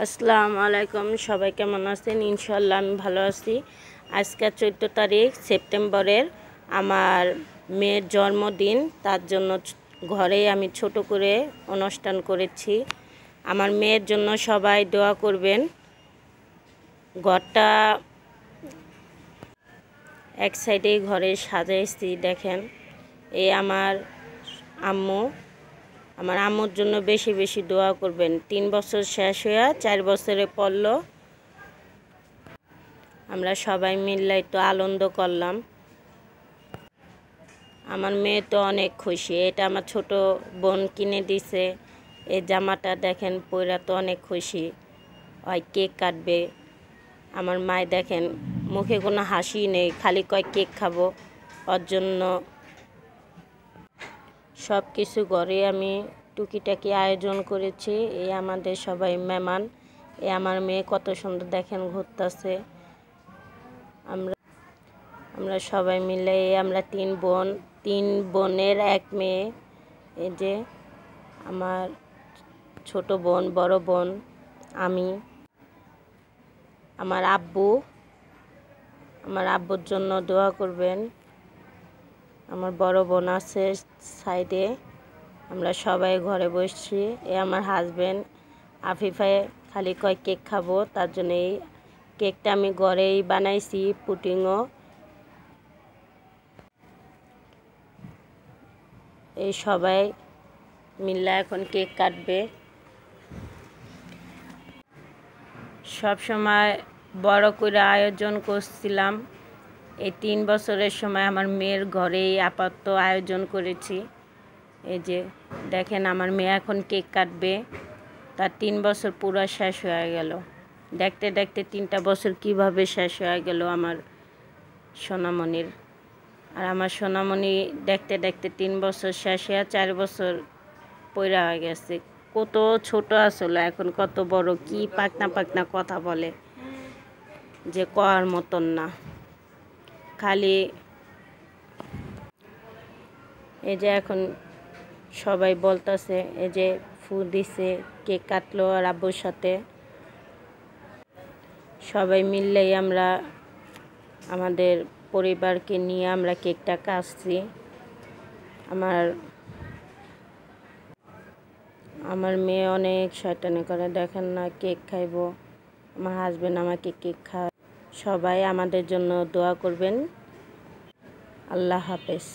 আসসালামু আলাইকুম, সবাই কেমন আছেন? ইনশাআল্লাহ আমি ভালো আছি। আজকে 14 তারিখ সেপ্টেম্বরের আমার মেয়ের জন্মদিন। তার জন্য ঘরেই আমি ছোট করে অনুষ্ঠান করেছি। আমার মেয়ের জন্য সবাই দোয়া করবেন। ঘরটা এক সাইডেই ঘরে সাজাইছি, দেখেন। এই আমার আম্মু। আমার আম্মুর জন্য বেশি বেশি দোয়া করবেন। 3 বছর শেষ হয়ে 4 বছরে পড়ল। আমরা সবাই মিলে তো আনন্দ করলাম। আমার মেয়ে তো অনেক খুশি। এটা আমার ছোট বোন কিনে দিছে। এই জামাটা দেখেন, পইরা তো অনেক খুশি। ওই কেক কাটবে। আমার মায় দেখেন, মুখে কোনো হাসি নেই, খালি কয় কেক খাবো। ওর জন্য সব কিছু ঘরে আমি টুকিটাকি আয়োজন করেছি। এই আমাদের সবাই মেহমান। এই আমার মেয়ে কত সুন্দর দেখেন ঘুরতেছে। আমরা সবাই মিলে আমরা 3 বোনের 1 মেয়ে। এই যে আমার ছোট বোন, বড় বোন, আমি, আমার আব্বু। আমার আব্বুর জন্য দোয়া করবেন। আমার বড় বোন আছে সাইডে। আমরা সবাই ঘরে বসছি। এ আমার হাজবেন্ড আফিফায় খালি কয় কেক খাবো। তার জন্য এই কেকটা আমি ঘরেই বানাইছি, পুডিংও। এই সবাই মিলে এখন কেক কাটবে। সব সময় বড় করে আয়োজন করছিলাম। এই 3 বছরের সময় আমার মেয়ের ঘরেই আপাতত আয়োজন করেছি। এই যে দেখেন, আমার মেয়ে এখন কেক কাটবে। তার 3 বছর পুরো শেষ হয়ে গেল। দেখতে দেখতে 3টা বছর কিভাবে শেষ হয়ে গেল আমার সোনামণির। আর আমার সোনামণি দেখতে দেখতে 3 বছর শেষ হয়ে 4 বছর পইরা হয়ে গেছে। কত ছোট আসলে, এখন কত বড়, কি পাকনা পাকনা কথা বলে যে কওয়ার মতন না। খালি এই যে এখন সবাই বলতেছে, এই যে ফু দিছে, কেক কাটলো আর আব্বুর সাথে সবাই মিললেই আমরা আমাদের পরিবারকে নিয়ে আমরা কেকটা কাটছি। আমার মেয়ে অনেক শয়তানি করে, দেখেন না, কেক খাইবো। আমার হাজবেন্ড আমাকে কেক খায়। সবাই আমাদের জন্য দোয়া করবেন। আল্লাহ হাফেজ।